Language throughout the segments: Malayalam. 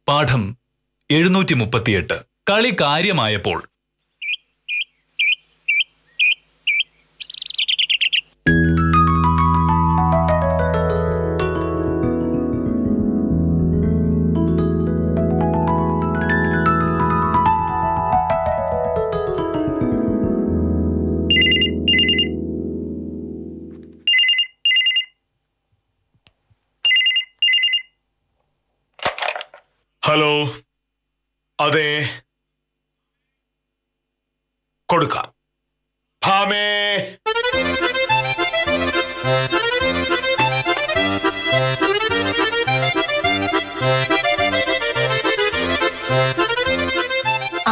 പാഠം 738. കളി കാര്യമായപ്പോൾ. ഹലോ, അതെ, കൊടുക്കാം. ഭാമേ,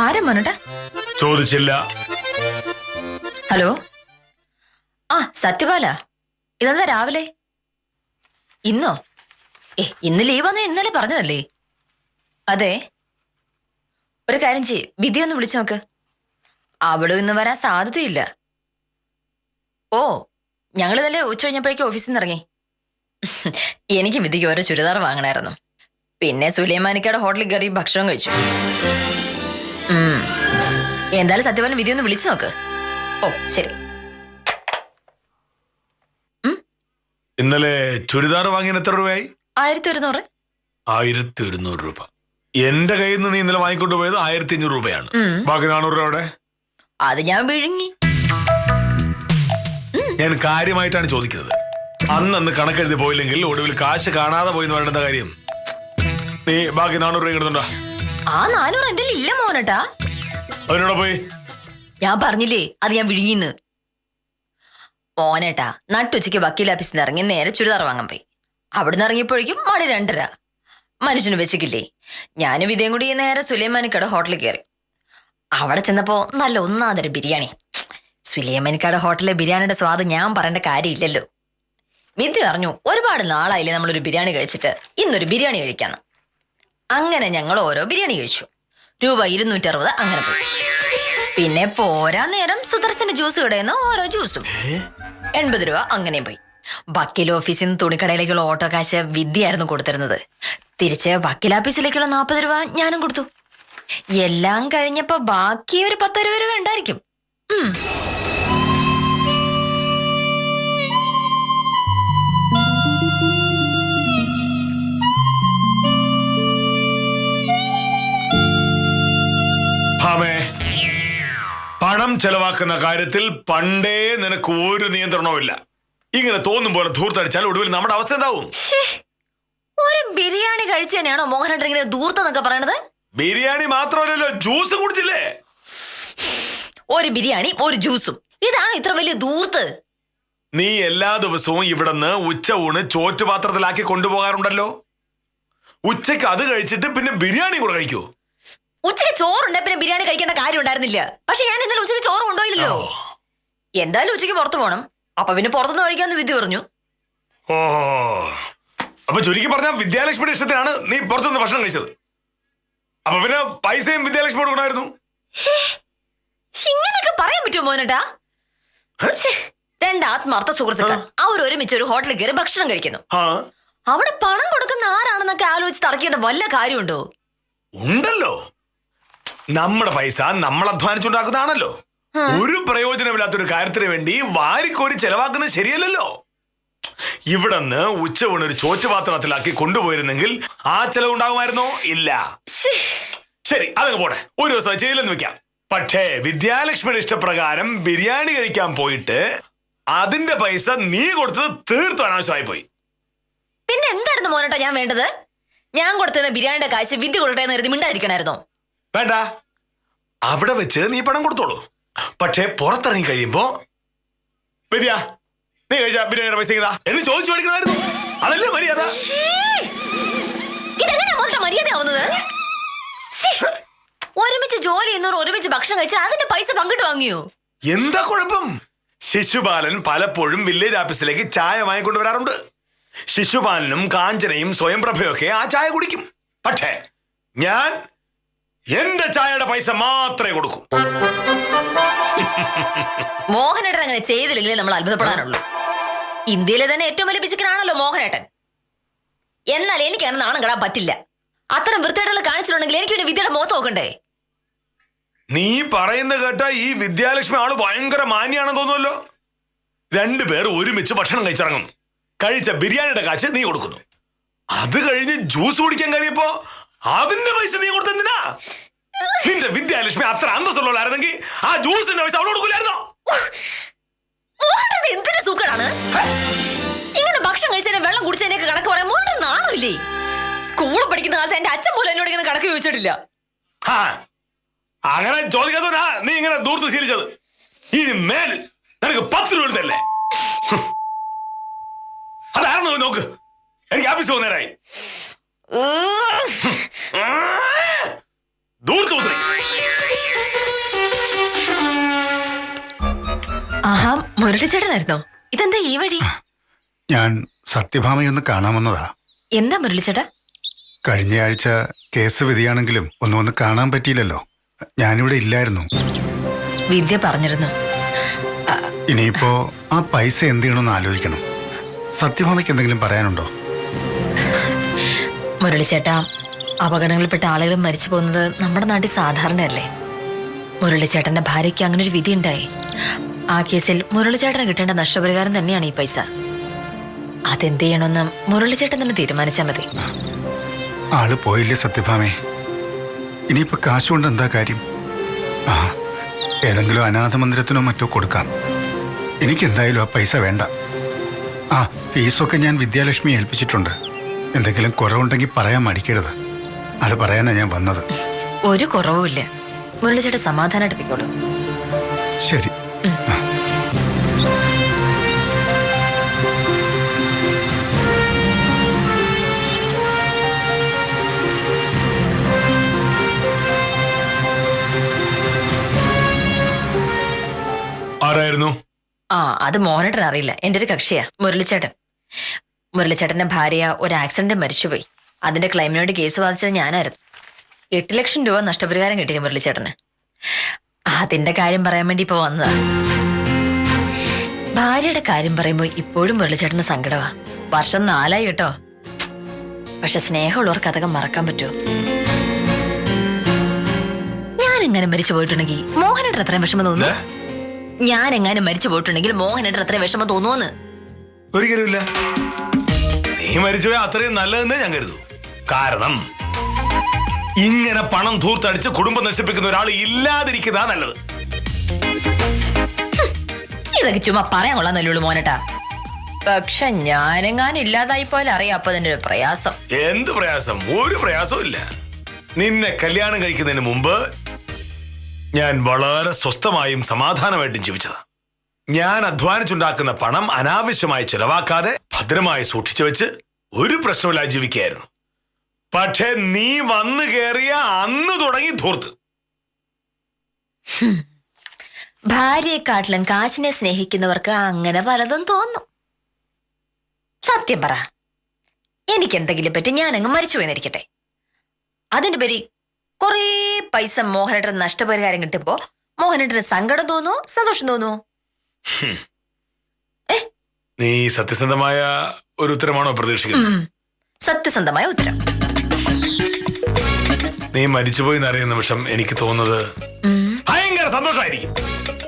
ആരാ മോനോട്ടാ? ചോദിച്ചില്ല. ഹലോ, ആ സത്യപാല, ഇതെന്താ രാവിലെ? ഇന്നോ? ഇന്ന് ലീവാന്ന് ഇന്നലെ പറഞ്ഞതല്ലേ? അതെ, ഒരു കാര്യം ചെയ്യ്, വിധി ഒന്ന് വിളിച്ചു നോക്ക്. അവളും ഇന്ന് വരാൻ സാധ്യതയില്ല. ഓ, ഞങ്ങൾ ഇന്നലെ ഉച്ച കഴിഞ്ഞപ്പോഴേക്കും ഓഫീസിൽ നിന്ന് ഇറങ്ങി. എനിക്ക് വിധിക്ക് ഓരോ ചുരിദാർ വാങ്ങണമായിരുന്നു. പിന്നെ സുലൈമാനിക്കയുടെ ഹോട്ടലിൽ കയറി ഭക്ഷണം കഴിച്ചു. എന്തായാലും സത്യപാലൻ വിധി ഒന്ന് വിളിച്ചു നോക്ക്. ഓ ശരി. ഇന്നലെ ചുരിദാർ വാങ്ങിയ എത്ര രൂപയായി? 1100. 1100 രൂപ. എന്റെ കയ്യിൽ നിന്ന് നീ ഇന്നലെ വാങ്ങിക്കൊണ്ട് പോയത് 1500 രൂപയാണ്. ബാക്കി 400 രൂപ. അത് ഞാൻ വിഴുങ്ങി. ഞാൻ കാര്യമായിട്ടാണ് ചോദിക്കുന്നത്. അന്ന് കണക്കെഴുതി പോയില്ലെങ്കിൽ ഒടുവിൽ കാശ് കാണാതെ പോയി എന്ന് പറയേണ്ട കാര്യം. നീ ബാക്കി 400 രൂപ കിട്ടുന്നുണ്ടോ? ആ 400 എന്റെ ഇല്ല മോനട്ടാ. അതിനോടെ പോയി. ഞാൻ പറഞ്ഞില്ലേ അത് ഞാൻ വിഴുങ്ങിന്ന്. മോനേട്ടാ നട്ടുച്ചയ്ക്ക് വക്കീൽ ഓഫീസിൽ നിന്ന് ഇറങ്ങി നേരെ ചുരിദാർ വാങ്ങാൻ പോയി. അവിടുന്ന് ഇറങ്ങിയപ്പോഴേക്കും 2:30. മനുഷ്യന് വെച്ചിക്കില്ലേ. ഞാനും ഇതേം കൂടി നേരെ സുലൈമാനിക്കയുടെ ഹോട്ടലിൽ കയറി. അവിടെ ചെന്നപ്പോ നല്ല ഒന്നാന്തരം ബിരിയാണി. സുലൈമാനിക്കയുടെ ഹോട്ടലിലെ ബിരിയാണിയുടെ സ്വാദ് ഞാൻ പറയേണ്ട കാര്യമില്ലല്ലോ. വിദ്യ പറഞ്ഞു ഒരുപാട് നാളായില്ലേ നമ്മളൊരു ബിരിയാണി കഴിച്ചിട്ട്, ഇന്നൊരു ബിരിയാണി കഴിക്കാന്ന്. അങ്ങനെ ഞങ്ങൾ ഓരോ ബിരിയാണി കഴിച്ചു. രൂപ 260 അങ്ങനെ പോയി. പിന്നെ പോരാ നേരം സുദർശന ജ്യൂസ് കടയുന്ന ഓരോ ജ്യൂസും 80 രൂപ അങ്ങനെയും പോയി. വക്കീൽ ഓഫീസിൽ നിന്ന് തുണിക്കടയിലേക്കുള്ള ഓട്ടോ കാശ് വിദ്യയായിരുന്നു കൊടുത്തിരുന്നത്. തിരിച്ച് വക്കീൽ ഓഫീസിലേക്കുള്ള 40 രൂപ ഞാനും കൊടുത്തു. എല്ലാം കഴിഞ്ഞപ്പോ ബാക്കി ഒരു 10 രൂപ ഉണ്ടായിരിക്കും. പണം ചെലവാക്കുന്ന കാര്യത്തിൽ പണ്ടേ നിനക്ക് ഒരു നിയന്ത്രണവുമില്ല. ഇങ്ങനെ തോന്നും പോലെ ധൂർത്തടിച്ചാൽ ഒടുവിൽ നമ്മുടെ അവസ്ഥ എന്താവും? ഒരു ബിരിയാണി കഴിച്ചു തന്നെയാണോ മോഹനേട്ടൻ ഇങ്ങനെ ധൂർത്തെന്നൊക്കെ പറയണത്? ബിരിയാണി മാത്രമല്ലല്ലോ, ജ്യൂസ് കുടിച്ചില്ലേ? ഒരു ബിരിയാണി ഒരു ജ്യൂസും, ഇതാണ് ഇത്ര വലിയ ധൂർത്ത്? നീ എല്ലാ ദിവസവും ഇവിടുന്ന് ഉച്ച ഊണ് ചോറ്റുപാത്രത്തിലാക്കി കൊണ്ടുപോകാറുണ്ടല്ലോ. ഉച്ചക്ക് അത് കഴിച്ചിട്ട് പിന്നെ ബിരിയാണി കൂടെ കഴിക്കൂ. ഉച്ചയ്ക്ക് ചോറുണ്ടെ പിന്നെ ബിരിയാണി കഴിക്കേണ്ട കാര്യം ഉണ്ടായിരുന്നില്ല. പക്ഷെ ഞാൻ ഇന്നലെ ഉച്ചയ്ക്ക് ചോറ് കൊണ്ടുപോയില്ലല്ലോ. എന്തായാലും ഉച്ചയ്ക്ക് പുറത്തു പോകണം. അപ്പൊ പിന്നെ പുറത്തുനിന്ന് കഴിക്കാന്ന് വിധി പറഞ്ഞു. ഓ, അപ്പൊ ചുരുക്കി പറഞ്ഞാൽ വിദ്യാലക്ഷ്മിയുടെ ഇഷ്ടത്തിനാണ് നീ പുറത്തുനിന്ന് ഭക്ഷണം കഴിച്ചത്. അപ്പൊ പിന്നെ പൈസയും വിദ്യാലക്ഷ്മി കൊടുക്കണമായിരുന്നു. ഇങ്ങനെയൊക്കെ പറയാൻ പറ്റുമോ മോനട്ടാ? 2 ആത്മാർത്ഥ സുഹൃത്തുക്കൾ അവർ ഒരുമിച്ച് ഒരു ഹോട്ടലിൽ കയറി ഭക്ഷണം കഴിക്കുന്നു. അവിടെ പണം കൊടുക്കുന്ന ആരാണെന്നൊക്കെ ആലോചിച്ച് തറക്കേണ്ട വല്ല കാര്യമുണ്ടോ? ഉണ്ടല്ലോ. നമ്മുടെ പൈസ നമ്മൾ അധ്വാനിച്ചുണ്ടാക്കുന്നതാണല്ലോ. ഒരു പ്രയോജനമില്ലാത്തൊരു കാര്യത്തിന് വേണ്ടി വാരിക്കോരി ചെലവാക്കുന്നത് ശരിയല്ലല്ലോ. ഇവിടുന്ന് ഉച്ചയൂണ് ഒരു ചോറ്റുപാത്രത്തിലാക്കി കൊണ്ടുപോയിരുന്നെങ്കിൽ ആ ചെലവുണ്ടാകുമായിരുന്നോ? ഇല്ല. ശരി, അതങ്ങ് പോട്ടെ, ഒരു ദിവസം ചെയ്യില്ലെന്ന് വെക്കാം. പക്ഷേ വിദ്യാലക്ഷ്മിയുടെ ഇഷ്ടപ്രകാരം ബിരിയാണി കഴിക്കാൻ പോയിട്ട് അതിന്റെ പൈസ നീ കൊടുത്തത് തീർത്തും അനാവശ്യമായി പോയി. പിന്നെ എന്തായിരുന്നു മോനട്ടാ ഞാൻ വേണ്ടത്? ഞാൻ കൊടുത്തത് ബിരിയാണിയുടെ കാശ് വിദ്യ കൊടുത്തേന്ന് കരുതി മിണ്ടായിരിക്കണായിരുന്നോ? വേണ്ട, അവിടെ വെച്ച് നീ പണം കൊടുത്തോളൂ. പക്ഷേ പുറത്തിറങ്ങി കഴിയുമ്പോ വിദ്യ നീ കഴിച്ച ബിരിയാണിയുടെ പൈസ എന്ന് ചോദിച്ചു മേടിക്കണമായിരുന്നു. അതല്ലേ മര്യാദ. ഇതെങ്ങനെ മര്യാദ ആവുന്നത്? ഒരുമിച്ച് ജോലി ചെയ്യുന്നവർ ഒരുമിച്ച് ഭക്ഷണം കഴിച്ചാൽ അതിന്റെ പൈസ പങ്കിട്ട് വാങ്ങിയോ? എന്താ കുഴപ്പം? ശിശുപാലൻ പലപ്പോഴും വില്ലേജ് ഓഫീസിലേക്ക് ചായ വാങ്ങിക്കൊണ്ടുവരാറുണ്ട്. ശിശുപാലനും കാഞ്ചനയും സ്വയംപ്രഭയൊക്കെ ആ ചായ കുടിക്കും. പക്ഷേ ഞാൻ എന്റെ ചായയുടെ പൈസ മാത്രമേ കൊടുക്കൂ. മോഹനേട്ടൻ അങ്ങനെ ചെയ്തില്ലെങ്കിലേ നമ്മൾ അത്ഭുതപ്പെടാനുള്ളൂ. ഇന്ത്യയിലെ തന്നെ ഏറ്റവും വലിയ പിശുക്കനാണല്ലോ മോഹനേട്ടൻ. എന്നാൽ എനിക്ക് അങ്ങനെ നാണം കെടാൻ പറ്റില്ല. അത്തരം വൃത്തിയായിട്ടുള്ള കാണിച്ചിട്ടുണ്ടെങ്കിൽ എനിക്ക് പിന്നെ വിദ്യയുടെ മുഖത്ത് നോക്കണ്ടേ? നീ പറയുന്ന കേട്ട ഈ വിദ്യാലക്ഷ്മി ആള് ഭയങ്കര മാന്യാണെന്ന് തോന്നുമല്ലോ. രണ്ടുപേർ ഒരുമിച്ച് ഭക്ഷണം കഴിച്ചിറങ്ങും. കഴിച്ച ബിരിയാണിയുടെ കാശ് നീ കൊടുക്കുന്നു. അത് കഴിഞ്ഞ് ജ്യൂസ് കുടിക്കാൻ കഴിയപ്പോ അതിന്റെ പൈസ നീ കൊടുത്തെന്തിനാ? നിന്റെ വിദ്യാലക്ഷ്മി അത്ര അന്തസ്സുള്ളവരായിരുന്നെങ്കിൽ ആ ജ്യൂസിന്റെ പൈസ അവളോട് കൊടുക്കില്ലായിരുന്നോ? എന്തിന്റെ സൂക്കടാണ് ഇങ്ങനെ ഭക്ഷണം കഴിച്ചതിനെ വെള്ളം കുടിച്ചതിനൊക്കെ കണക്ക് പറയാൻ മോഹൻ നാണമില്ലേ? സ്കൂളിൽ പഠിക്കുന്ന കാലത്ത് എന്റെ അച്ഛൻ പോലും എന്നോട് ഇങ്ങനെ കണക്ക് ചോദിച്ചിട്ടില്ല. അങ്ങനെ ചോദിക്കാത്തവനാ നീ ഇങ്ങനെ ദൂരത്ത് ശീലിച്ചത്. ഇനി മേൽ നിനക്ക് 10 രൂപ തല്ലേ? അതായിരുന്നു നോക്ക്. എനിക്ക് ആഫീസ് പോകുന്നേരായി. ആഹാ, മുരളിച്ചേട്ടനായിരുന്നോ? ഇതെന്താ ഈ വഴി? ഞാൻ സത്യഭാമയൊന്ന് കാണാമെന്നതാ. എന്താ മുരളിച്ചേട്ടാ? കഴിഞ്ഞ ആഴ്ച കേസ് വിധിയാണെങ്കിലും ഒന്നും കാണാൻ പറ്റിയില്ലല്ലോ. ഞാനിവിടെ ഇല്ലായിരുന്നു. വിദ്യ പറഞ്ഞിരുന്നു. ഇനിയിപ്പോ ആ പൈസ എന്ത് ചെയ്യണമെന്ന് ആലോചിക്കണം. സത്യഭാമയ്ക്ക് എന്തെങ്കിലും പറയാനുണ്ടോ? മുരളിച്ചേട്ടാ, അപകടങ്ങളിൽപ്പെട്ട ആളുകൾ മരിച്ചു പോകുന്നത് നമ്മുടെ നാട്ടിൽ സാധാരണയല്ലേ? മുരളിച്ചേട്ടന്റെ ഭാര്യയ്ക്ക് അങ്ങനെ ഒരു വിധി ഉണ്ടായി. ആ കേസിൽ മുരളിച്ചേട്ടന് കിട്ടേണ്ട നഷ്ടപരിഹാരം തന്നെയാണ് ഈ പൈസ. അതെന്ത് ചെയ്യണമെന്ന് മുരളിച്ചേട്ടൻ തന്നെ തീരുമാനിച്ചാൽ മതി. ആള് പോയില്ലേ സത്യഭാമേ? ഇനിയിപ്പോ കാശ് കൊണ്ട് എന്താ കാര്യം? ഏതെങ്കിലും അനാഥ മന്ദിരത്തിനോ മറ്റോ കൊടുക്കാം. എനിക്കെന്തായാലും ആ പൈസ വേണ്ട. ഫീസൊക്കെ ഞാൻ വിദ്യാലക്ഷ്മി ഏൽപ്പിച്ചിട്ടുണ്ട്. എന്തെങ്കിലും കുറവുണ്ടെങ്കിൽ പറയാൻ മടിക്കരുത്. അത് പറയാനാ ഞാൻ വന്നത്. ഒരു കുറവുമില്ല. മുരളിച്ചേട്ടൻ സമാധാനമായിട്ട് പോയിക്കോളൂ. ശരി. ആരായിരുന്നു? അത് മോഹനേട്ടൻ അറിയില്ല. എന്റെ ഒരു കക്ഷിയാ മുരളിച്ചേട്ടൻ. മുരളിച്ചേട്ടന്റെ ഭാര്യ ഒരു ആക്സിഡന്റ് മരിച്ചുപോയി. അതിന്റെ ക്ലെയിമിനോട് കേസ് വാദിച്ചത് ഞാനായിരുന്നു. 8 ലക്ഷം രൂപ നഷ്ടപരിഹാരം കിട്ടിയ മുരളിച്ചേട്ടന്. അതിന്റെ കാര്യം പറയാൻ വേണ്ടി ഇപ്പൊ വന്നതാ. ഭാര്യയുടെ കാര്യം പറയുമ്പോ ഇപ്പോഴും മുരളിച്ചേട്ടന് സങ്കടമാ. വർഷം 4 കേട്ടോ. പക്ഷെ സ്നേഹമുള്ളവർക്ക് അതൊക്കെ മറക്കാൻ പറ്റുമോ? ഞാനെങ്ങനെ മരിച്ചു പോയിട്ടുണ്ടെങ്കിൽ മോഹനേട്ടൻ അത്രയും വിഷമം തോന്നുന്നു? ഞാനെങ്ങനെ മരിച്ചു പോയിട്ടുണ്ടെങ്കിൽ മോഹനേട്ടൻ അത്രയും വിഷമം തോന്നുവെന്ന്? ഒരിക്കലുമില്ല. നീ മരിച്ചുപോയാൽ അത്രയും നല്ലതെന്ന് ഞാൻ കരുതൂ. കാരണം ഇങ്ങനെ പണം ധൂർത്തടിച്ച് കുടുംബം നശിപ്പിക്കുന്ന ഒരാൾ ഇല്ലാതിരിക്കുന്നതാ നല്ലത്. ഇതൊക്കെ ചുമ്മാ പറയാൻ കൊള്ളാന്നല്ലേ മോനേട്ടാ. പക്ഷെ ഞാനെങ്ങാനും ഇല്ലാതായി പോലെ അറിയാം അപ്പൊ അതിന്റെ ഒരു പ്രയാസം. എന്ത് പ്രയാസം? ഒരു പ്രയാസവും ഇല്ല. നിന്നെ കല്യാണം കഴിക്കുന്നതിന് മുമ്പ് ഞാൻ വളരെ സ്വസ്ഥമായും സമാധാനമായിട്ടും ജീവിച്ചതാ. ഞാൻ അധ്വാനിച്ചുണ്ടാക്കുന്ന പണം അനാവശ്യമായി ചെലവാക്കാതെ ഭദ്രമായി സൂക്ഷിച്ചു വെച്ച് ഒരു പ്രശ്നമില്ലാതെ ജീവിക്കുകയായിരുന്നു. പക്ഷെ നീ വന്നു കയറിയ അന്ന് തുടങ്ങി ധൂർത്ത്. ഭാര്യയെക്കാട്ടിലും കാശിനെ സ്നേഹിക്കുന്നവർക്ക് അങ്ങനെ പലതും തോന്നും. സത്യം പറ, എനിക്ക് എന്തെങ്കിലും പറ്റി ഞാനങ്ങ് മരിച്ചു പോയെന്നിരിക്കട്ടെ. അതിന്റെ പേര് കുറേ പൈസ മോഹനേട്ടന് നഷ്ടപരിഹാരം കിട്ടുമ്പോ മോഹനേട്ടന് സങ്കടം തോന്നുവോ സന്തോഷം തോന്നുവോ? നീ സത്യസന്ധമായ ഒരു ഉത്തരമാണോ പ്രതീക്ഷിക്കുന്നത്? സത്യസന്ധമായ ഉത്തരം. നീ മരിച്ചുപോയി എന്നറിയുന്ന നിമിഷം എനിക്ക് തോന്നുന്നത് ഭയങ്കര സന്തോഷമായിരിക്കും.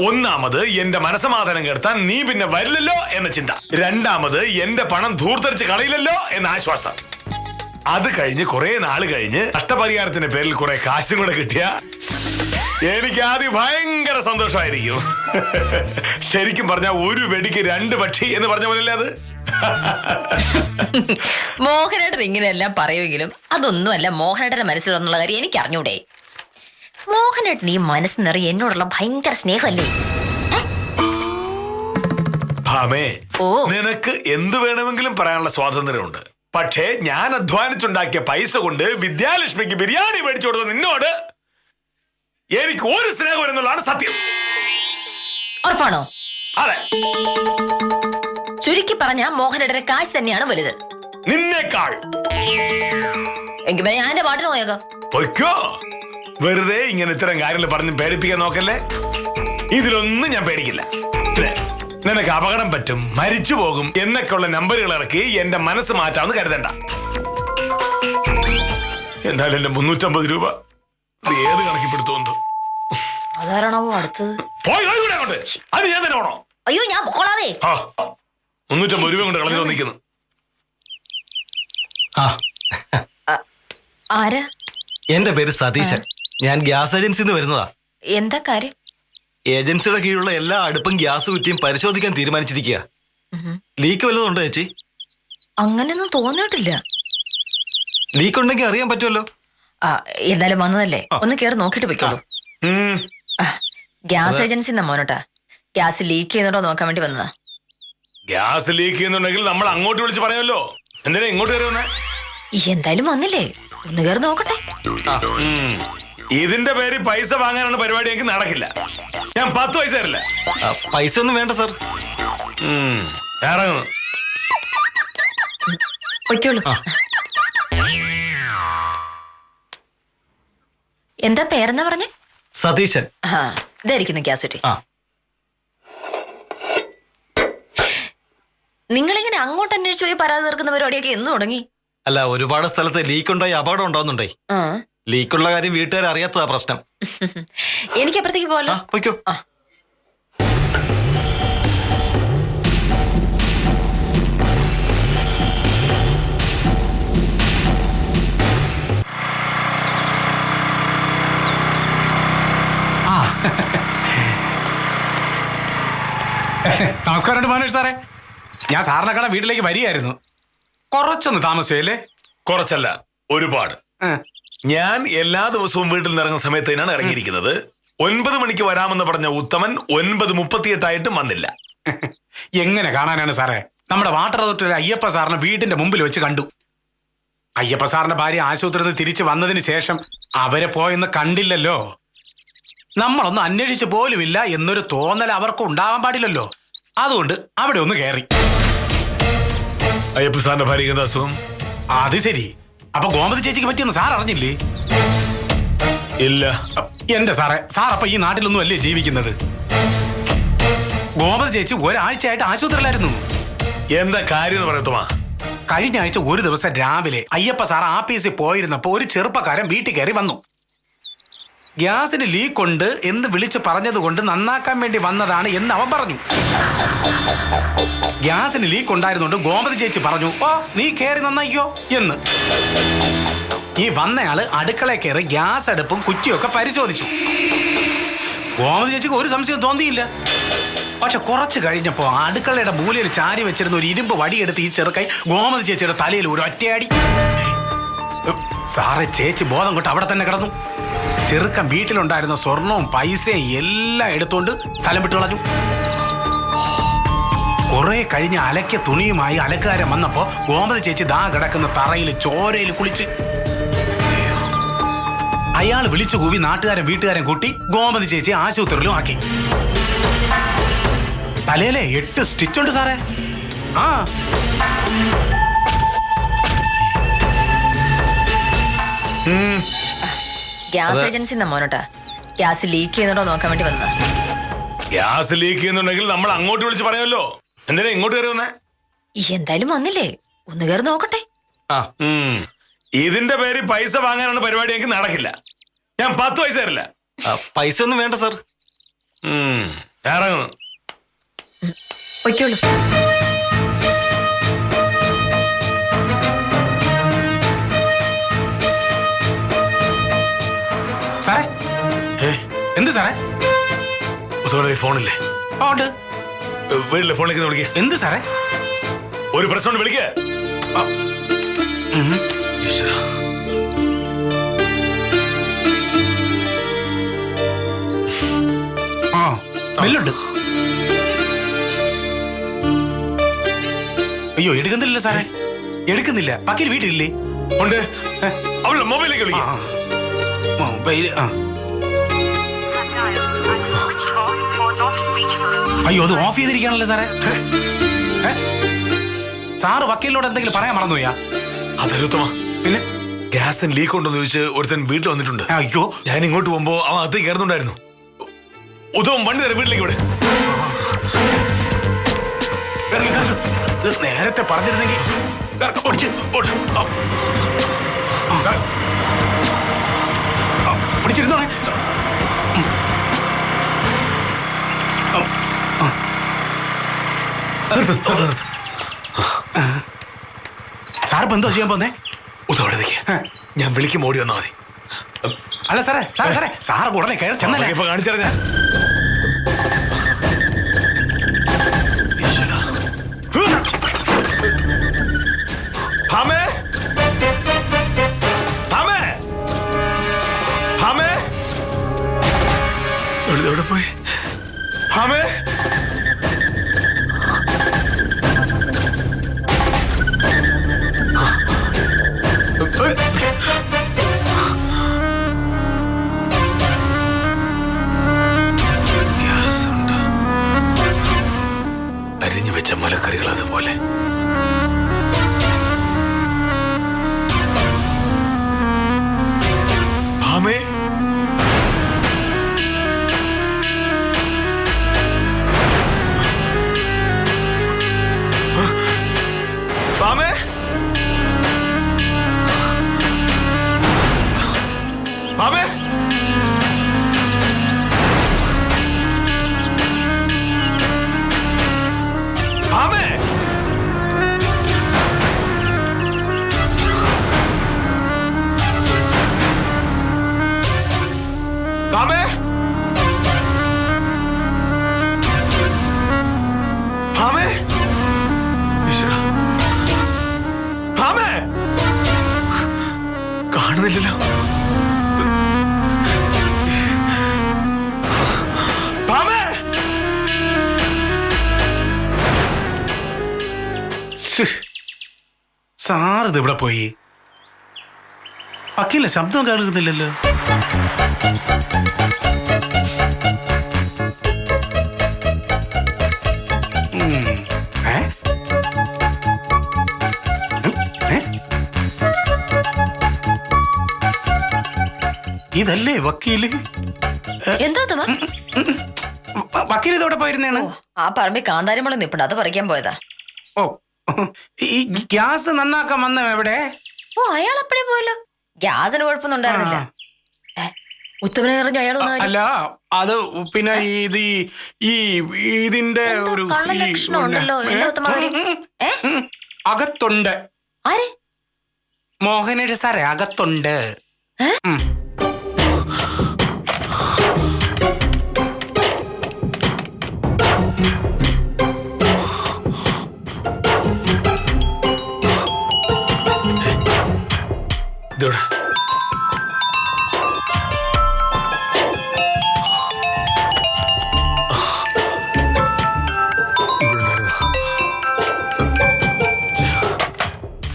ഒന്നാമത് എന്റെ മനസ്സമാധാനം കെടുത്താൻ നീ പിന്നെ വരില്ലല്ലോ എന്ന ചിന്ത. രണ്ടാമത് എന്റെ പണം ധൂർത്തടിച്ച് കളയില്ലല്ലോ എന്ന ആശ്വാസം. അത് കഴിഞ്ഞ് കുറെ നാള് കഴിഞ്ഞ് നഷ്ടപരിഹാരത്തിന്റെ പേരിൽ കുറെ കാശും കൂടെ കിട്ടിയ എനിക്ക് ആദ്യം ഭയങ്കര സന്തോഷമായിരിക്കും. ശരിക്കും പറഞ്ഞ ഒരു വെടിക്ക് 2 പക്ഷി എന്ന് പറഞ്ഞ പോലല്ലേ അത്? മോഹനേട്ടൻ ഇങ്ങനെയെല്ലാം പറയുമെങ്കിലും അതൊന്നുമല്ല മോഹനേട്ടന്റെ മനസ്സിലുള്ള കാര്യം എനിക്ക് അറിഞ്ഞൂടെ. മോഹനേട്ടൻ ഈ മനസ്സ് നിറയെ എന്നോടുള്ള ഭയങ്കര സ്നേഹമല്ലേ? ഭാമേ, നിനക്ക് എന്ത് വേണമെങ്കിലും പറയാനുള്ള സ്വാതന്ത്ര്യമുണ്ട്. പക്ഷേ ഞാൻ അധ്വാനിച്ചുണ്ടാക്കിയ പൈസ കൊണ്ട് വിദ്യാലക്ഷ്മിക്ക് ബിരിയാണി മേടിച്ചു കൊടുത്ത നിന്നോട് എനിക്ക് ഒരു സ്നേഹം എന്നുള്ളതാണ് സത്യം. ഉറപ്പാണോ? അതെ. ചുരുക്കി പറഞ്ഞ മോഹനേട്ടന്റെ കാശ് തന്നെയാണ് വലുത് നിന്നേക്കാൾ. എങ്കിൽ ഞാൻ എന്റെ പാട്ടിന് പോയേക്കാം. പൊയ്ക്കോ. വെറുതെ ഇങ്ങനെ ഇത്തരം കാര്യങ്ങൾ പറഞ്ഞ് പേടിപ്പിക്കാൻ നോക്കല്ലേ. ഇതിലൊന്നും ഞാൻ പേടിക്കില്ല. നിനക്ക് അപകടം പറ്റും, മരിച്ചു പോകും എന്നൊക്കെയുള്ള നമ്പറുകൾ ഇറക്കി എന്റെ മനസ്സ് മാറ്റാമെന്ന് കരുതണ്ട. എന്നാൽ എന്റെ 350 രൂപ ഇത് ഏത് കണക്കിപ്പെടുത്തുമെന്ന്. അതാരണാവോ അടുത്തത്? പോയി കൂടെ അങ്ങോട്ട്. അത് ഞാൻ തന്നെ വേണോ? അയ്യോ ഞാൻ പൊക്കോളാവേ. 350 രൂപ കൊണ്ട് കളഞ്ഞു വന്നിരിക്കുന്നു. ആരാ? എന്റെ പേര് സതീശൻ. ഞാൻ ഗ്യാസ് ഏജൻസിന്ന് വരുന്നതാ. എന്താ കാര്യം? ഏജൻസിയുടെ കീഴിലുള്ള എല്ലാ അടുപ്പും ഗ്യാസ് കുറ്റിയും പരിശോധിക്കാൻ തീരുമാനിച്ചിരിക്കുക. ലീക്ക് വല്ലതും ഉണ്ടോ ചേച്ചി? അങ്ങനെയൊന്നും തോന്നിയിട്ടില്ല. ലീക്ക് ഉണ്ടെങ്കിൽ അറിയാൻ പറ്റുമല്ലോ. എന്തായാലും വന്നതല്ലേ, ഒന്ന് കേറി നോക്കിട്ട് പോയിക്കോളൂ. ഗ്യാസ് ഏജൻസി മോനോട്ടാ. ഗ്യാസ് ലീക്ക് ചെയ്യുന്നുണ്ടോ നോക്കാൻ വേണ്ടി വന്നതാ. ഗ്യാസ് ലീക്ക് ചെയ്യുന്നുണ്ടെങ്കിൽ നമ്മൾ അങ്ങോട്ട് വിളിച്ച് പറയാമല്ലോ. എന്തിനാ ഇങ്ങോട്ട് കയറുന്നേ? എന്തായാലും വന്നില്ലേ, ഒന്ന് കേറി നോക്കട്ടെ. ഇതിന്റെ പേര് പൈസ വാങ്ങാനാണ് പരിപാടി. എനിക്ക് നടക്കില്ല. ഞാൻ 10 പൈസ തരില്ല. പൈസ ഒന്നും വേണ്ട സാർ. ഇറങ്ങുന്നു. പൊയ്ക്കോളൂ. എന്താ പേരെന്നാ പറഞ്ഞേ? സതീശൻ. ഇതായിരിക്കുന്നു ഗ്യാസ് കുറ്റി. നിങ്ങളിങ്ങനെ അങ്ങോട്ട് അന്വേഷിച്ച് പോയി പരാതി തീർക്കുന്ന പരിപാടിയൊക്കെ എന്ന് തുടങ്ങി? അല്ല, ഒരുപാട് സ്ഥലത്ത് ലീക്ക് ഉണ്ടായി അപകടം ഉണ്ടാവുന്നുണ്ടേ. ലീക്കുള്ള കാര്യം വീട്ടുകാർ അറിയാത്തതാ പ്രശ്നം. എനിക്ക് അപ്പുറത്തേക്ക് പോലോ. പൊയ്ക്കോ. നമസ്കാരം മാനേജ് സാറേ. ഞാൻ സാറിനെ കാണാൻ വീട്ടിലേക്ക് വരികയായിരുന്നു. കുറച്ചൊന്ന് താമസിച്ചല്ലേ? കുറച്ചല്ല, ഒരുപാട്. ഞാൻ എല്ലാ ദിവസവും വീട്ടിൽ നിന്ന് ഇറങ്ങുന്ന സമയത്തിനാണ് ഇറങ്ങിയിരിക്കുന്നത്. 9 മണിക്ക് വരാമെന്ന് പറഞ്ഞ ഉത്തമൻ 9:38 വന്നില്ല. എങ്ങനെ കാണാനാണ് സാറേ? നമ്മുടെ വാട്ടർ അതോറിറ്റിയിലെ അയ്യപ്പ സാറിനെ വീടിന്റെ മുമ്പിൽ വെച്ച് കണ്ടു. അയ്യപ്പ സാറിന്റെ ഭാര്യ ആശുപത്രിയിൽ നിന്ന് തിരിച്ചു വന്നതിന് ശേഷം അവരെ പോയെന്ന് കണ്ടില്ലല്ലോ. നമ്മളൊന്നും അന്വേഷിച്ചു പോലുമില്ല എന്നൊരു തോന്നൽ അവർക്ക് ഉണ്ടാവാൻ പാടില്ലല്ലോ. അതുകൊണ്ട് അവിടെ ഒന്ന് കയറി. അയ്യപ്പ സാറിന്റെ ഭാര്യക്ക് എന്താ അസുഖം? അത് ശരി. അപ്പൊ ഗോമതി ചേച്ചിക്ക് പറ്റിയൊന്നും സാർ അറിഞ്ഞില്ലേ? ഇല്ല. എന്റെ സാറേ, സാർ അപ്പൊ ഈ നാട്ടിലൊന്നും അല്ലേ ജീവിക്കുന്നത്? ഗോമതി ചേച്ചി ഒരാഴ്ചയായിട്ട് ആശുപത്രിയിലായിരുന്നു. എന്താ കാര്യം എന്ന് പറയത്തുമാ? കഴിഞ്ഞ ആഴ്ച ഒരു ദിവസം രാവിലെ അയ്യപ്പ സാർ ആഫീസിൽ പോയിരുന്നപ്പോ ഒരു ചെറുപ്പക്കാരൻ വീട്ടിൽ കയറി വന്നു. ഗ്യാസിന് ലീക്ക് ഉണ്ട് എന്ന് വിളിച്ച് പറഞ്ഞത് കൊണ്ട് നന്നാക്കാൻ വേണ്ടി വന്നതാണ് എന്ന് അവൻ പറഞ്ഞു. ഗ്യാസിന് ലീക്ക് ഉണ്ടായിരുന്നുകൊണ്ട് ഗോമതി ചേച്ചി പറഞ്ഞു, ഓ നീ കയറി നന്നായിക്കോ എന്ന്. ഈ വന്നയാള് അടുക്കളയിൽ കയറി ഗ്യാസ് അടുപ്പും കുറ്റിയൊക്കെ പരിശോധിച്ചു. ഗോമതി ചേച്ചിക്ക് ഒരു സംശയം തോന്നിയില്ല. പക്ഷെ കുറച്ച് കഴിഞ്ഞപ്പോ അടുക്കളയുടെ മൂലയിൽ ചാരി വെച്ചിരുന്ന ഒരു ഇരുമ്പ് വടിയെടുത്ത് ഈ ചെറുക്കൈ ഗോമതി ചേച്ചിയുടെ തലയിൽ ഒരു ഒറ്റയടി. സാറേ, ചേച്ചി ബോധം കൊണ്ട് അവിടെ തന്നെ കിടന്നു. ചെറുക്കൻ വീട്ടിലുണ്ടായിരുന്ന സ്വർണവും പൈസയും എല്ലാം എടുത്തോണ്ട് സ്ഥലം വിട്ടു കളഞ്ഞു. കുറെ കഴിഞ്ഞ് അലക്കിയ തുണിയുമായി അലക്കാരൻ വന്നപ്പോ ഗോമതി ചേച്ചി ദാ കിടക്കുന്ന തറയിൽ ചോരയിൽ കുളിച്ച്. അയാൾ വിളിച്ചു കൂവി നാട്ടുകാരൻ വീട്ടുകാരൻ കൂട്ടി ഗോമതി ചേച്ചി ആശുപത്രിയിലും ആക്കി. തലയിലെ 8 സ്റ്റിച്ചുണ്ട് സാറേ. ഗ്യാസ് ഏജൻസി മോനോട്ടാ. ഗ്യാസ് ലീക്ക് ചെയ്യുന്നുണ്ടോ നോക്കാൻ വേണ്ടി വന്നതാ. ഗ്യാസ് ലീക്ക് ചെയ്യുന്നുണ്ടെങ്കിൽ നമ്മൾ അങ്ങോട്ട് വിളിച്ച് പറയാമല്ലോ. എന്തിനാ ഇങ്ങോട്ട് കയറി വന്നേ? എന്തായാലും വന്നില്ലേ, ഒന്ന് കയറി നോക്കട്ടെ. ഇതിന്റെ പേര് പൈസ വാങ്ങാനാണ് പരിപാടി. എനിക്ക് നടക്കില്ല. ഞാൻ 10 പൈസ തരില്ല. പൈസ ഒന്നും വേണ്ട സാർ. ഇറങ്ങുന്നു. പൊയ്ക്കോളൂ. സാറേ, എന്ത് സാറേ? ഫോണില്ലേ? ഉണ്ട്. വീട്ടിലെ ഫോണിലേക്ക് വിളിക്ക. എന്ത് സാറേ? ഒരു പ്രശ്നം വിളിക്ക. ബില്ലുണ്ട്. അയ്യോ, എടുക്കുന്നില്ല സാറേ, എടുക്കുന്നില്ല. വക്കീൽ വീട്ടിലില്ലേ? ഉണ്ട്. അവളുടെ മൊബൈലിലേക്ക് വിളിക്ക. മൊബൈല്. അയ്യോ, അത് ഓഫ് ചെയ്തിരിക്കാണല്ലോ സാറേ. സാറ് വക്കീലിനോട് എന്തെങ്കിലും പറയാൻ മറന്നുപോയാ? അതല്ലുത്തമ. പിന്നെ ഗ്യാസിന് ലീക്ക് ഉണ്ടോന്ന് ചോദിച്ച് ഒരുത്തൻ വീട്ടിൽ വന്നിട്ടുണ്ട്. അയ്യോ, ഞാൻ ഇങ്ങോട്ട് പോകുമ്പോ അവൻ അത് കയറുന്നുണ്ടായിരുന്നു. ഉദവും വണ്ടി തരാം വീട്ടിലേക്ക് ഇവിടെ. നേരത്തെ പറഞ്ഞിരുന്നെങ്കിൽ പിടിച്ചിരുന്നോണേ. സാറിപ്പോ എന്തോ ചെയ്യാൻ പോന്നേ? ഞാൻ വിളിക്കും, ഓടി വന്നാ മതി. അല്ല സാറേ, സാറ് ഉടനെ കയറി ചെന്നല്ലേ. ഇപ്പൊ കാണിച്ചാൽ ഞാൻ എവിടെ പോയി? ഹാമേ, അരിഞ്ഞു വെച്ച മലക്കറികൾ അതുപോലെ. ഹാമേ, ഹാമേ, ഹാമേ, ഹാമേ, ഹാമേ, ഹാമേ, ഈശ്വരാ, ഹാമേ, കാണുന്നില്ലല്ലോ. ഹാമേ, സാറിത് ഇവിടെ പോയി? വക്കീല ശബ്ദം കേൾക്കുന്നില്ലല്ലോ. ഇതല്ലേ വക്കീല്? എന്താ തുമ്മ? വക്കീൽ ഇതോടെ പോയിരുന്നേണ്. ആ പറമ്പിൽ കാന്താരിമുളക് നിപ്പുണ്ട്, അത് പറിക്കാൻ പോയതാ. ഓ, ഈ ഗ്യാസ് നന്നാക്കാൻ വന്ന എവിടെ? ഓ, അയാൾ അപ്പഴേ പോയല്ലോ. ഗ്യാസിന് കുഴപ്പമൊന്നും ഉണ്ടായിരുന്നില്ല. ഉത്തമനെ എറിഞ്ഞു അയാളൊന്നും. അല്ല, അത് പിന്നെ ഇതിന്റെ ഒരു കള്ളലക്ഷണം ഉണ്ടല്ലോ. എന്താ ഉത്തമ കാര്യം? അകത്തുണ്ട്. ആര്? മോഹനേഷ് സാറേ, അകത്തുണ്ട്. ഇതോടെ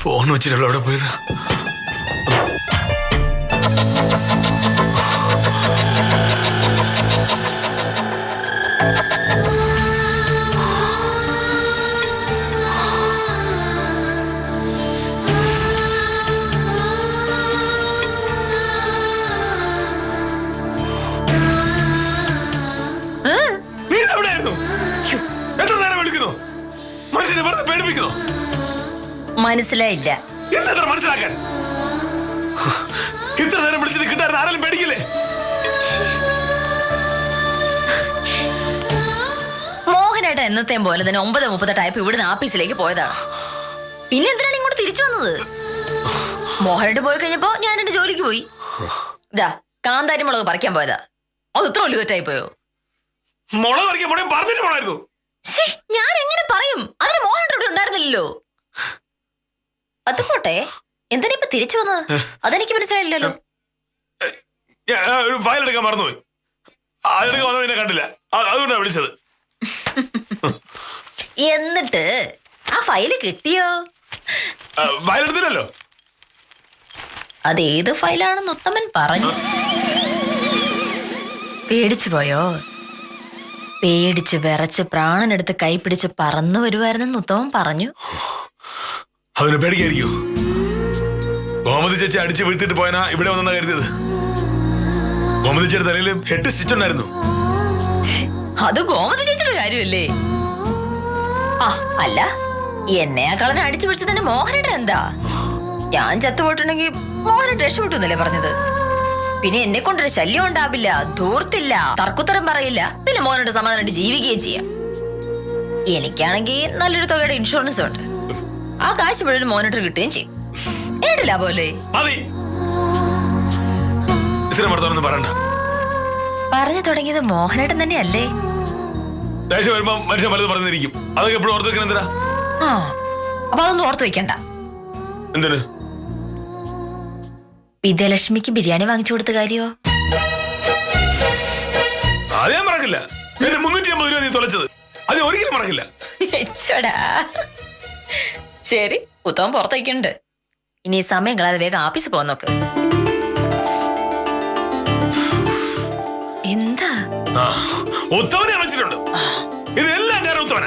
ഫോൺ വെച്ചിട്ടുള്ള അവിടെ പോയത്. മനസ്സിലായില്ല. എന്താ മനസ്സിലാക്കാൻ? ഇത്ര നേരം വിളിച്ചിട്ട് കിട്ടാൻ ആരെങ്കിലും പേടിക്കില്ലേ? മോഹനേട്ടൻ എന്നത്തെയും പോലെ തന്നെ 9:30 ടൈപ്പ് ഇവിടുന്ന് ആഫീസിലേക്ക് പോയതാണ്. പിന്നെ എന്തിനാണ് ഇങ്ങോട്ട് തിരിച്ചു വന്നത്? മോഹനേട്ടൻ പോയി കഴിഞ്ഞപ്പോ ഞാൻ എന്റെ ജോലിക്ക് പോയി. ഇതാ കാന്താരിമുളക് പറിക്കാൻ പോയതാ. അത് ഇത്ര വലിയ തെറ്റായി പോയോ? മുളക് പറിക്കാൻ പോണേ പറഞ്ഞിട്ട് പോണായിരുന്നു. ഞാൻ എങ്ങനെ പറയും? അതിന് മോഹനേട്ടൻ ഉണ്ടായിരുന്നില്ലല്ലോ. അത് പോട്ടെ, എന്തിനാ ഇപ്പൊ തിരിച്ചു വന്നത്? അതെനിക്ക് മനസ്സിലായില്ലല്ലോ. ഫയൽ എടുക്കാൻ മറന്നുപോയി. അതെടുക്കാൻ വന്നത് എന്നെ കണ്ടില്ല, അതുകൊണ്ടാണ് വിളിച്ചത്. എന്നിട്ട് ആ ഫയല് കിട്ടിയോ? ഫയൽ എടുത്തില്ലല്ലോ. അതേത് ഫയലാണെന്ന് ഉത്തമൻ പറഞ്ഞു. പേടിച്ചു പോയോ? പേടിച്ച് വിറച്ച് പ്രാണനെടുത്ത് കൈ പിടിച്ച് പറന്നു വരുമായിരുന്നെന്ന് ഉത്തമൻ പറഞ്ഞു. അതിന് പേടിക്കായിരിക്കോ? ഗോമതി ചേച്ചി അടിച്ച് വീഴ്ത്തിട്ട് പോയനാ ഇവിടെ വന്നെന്നാ കരുതിയത്. ഗോമതി ചേച്ചിയുടെ തലയിൽ 8 സ്റ്റിച്ച് ഉണ്ടായിരുന്നു. അത് ഗോമതി ചേച്ചിയുടെ കാര്യമല്ലേ? ആ അല്ല, എന്നെ ആ കളനെ അടിച്ചു പിടിച്ചതിന് മോഹനേട്ടൻ എന്താ? ഞാൻ ചത്തുപോയിട്ടുണ്ടെങ്കിൽ മോഹനട്ട് രക്ഷപ്പെട്ടു എന്നല്ലേ പറഞ്ഞത്. പിന്നെ എന്നെ കൊണ്ടൊരു ശല്യം ഉണ്ടാവില്ല, ധൂർത്തില്ല, തർക്കുത്തരം പറയില്ല, പിന്നെ മോഹനട്ട് സമാധാനമായിട്ട് ജീവിക്കുകയും ചെയ്യാം. എനിക്കാണെങ്കിൽ നല്ലൊരു തുകയുടെ ഇൻഷുറൻസ് ഉണ്ട്. ആ കാശ് മുഴുവൻ മോഹനട്ട് കിട്ടുകയും ചെയ്യും. കേട്ടില്ല പോലെ പറഞ്ഞു തുടങ്ങിയത് മോഹനേട്ടൻ തന്നെയല്ലേ? വരുമ്പോ മനുഷ്യൻ പലത് പറഞ്ഞിരിക്കും. അതൊക്കെ എപ്പോഴും ഓർത്ത് വെക്കണം. എന്തിനാ? ആ, അപ്പൊ അതൊന്നും ഓർത്ത് വെക്കണ്ട. എന്തിന്? വിദ്യാലക്ഷ്മിക്ക് ബിരിയാണി വാങ്ങിച്ചു കൊടുത്ത കാര്യോ? അത് ഞാൻ മറക്കില്ല. എന്റെ 350 രൂപ നീ തൊലച്ചത് അത് ഒരിക്കലും മറക്കില്ല. ശരി, ഉത്തമം പുറത്തേക്കുണ്ട്. ഇനി സമയം കളാതെ വേഗം ആഫീസിൽ പോകാൻ നോക്ക്. എന്താ? ഉത്തമനെ വിളിച്ചിട്ടുണ്ട്. ഇതെല്ലാം കാരണം ഉത്തമന.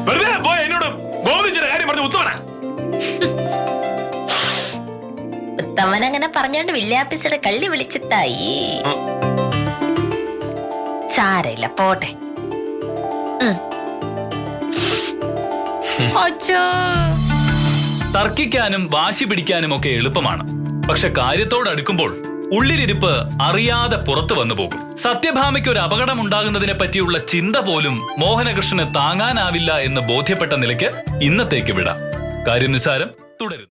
വെറുതെ പോയ എന്നോട് ഗോമതിച്ചിന്റെ കാര്യം പറഞ്ഞു ഉത്തമന. ഉത്തമൻ അങ്ങനെ പറഞ്ഞോണ്ട് വില്യാഫീസറെ കള്ളി വിളിച്ചിട്ടായി. സാരയില്ല, പോട്ടെ. തർക്കിക്കാനും വാശി പിടിക്കാനും ഒക്കെ എളുപ്പമാണ്. പക്ഷെ കാര്യത്തോടടുക്കുമ്പോൾ ഉള്ളിലിരിപ്പ് അറിയാതെ പുറത്തു വന്നു പോകും. സത്യഭാമയ്ക്ക് ഒരു അപകടം ഉണ്ടാകുന്നതിനെ പറ്റിയുള്ള ചിന്ത പോലും മോഹനകൃഷ്ണന് താങ്ങാനാവില്ല എന്ന് ബോധ്യപ്പെട്ട നിലയ്ക്ക് ഇന്നത്തേക്ക് വിടാം. കാര്യം നിസ്സാരം തുടരുന്നു.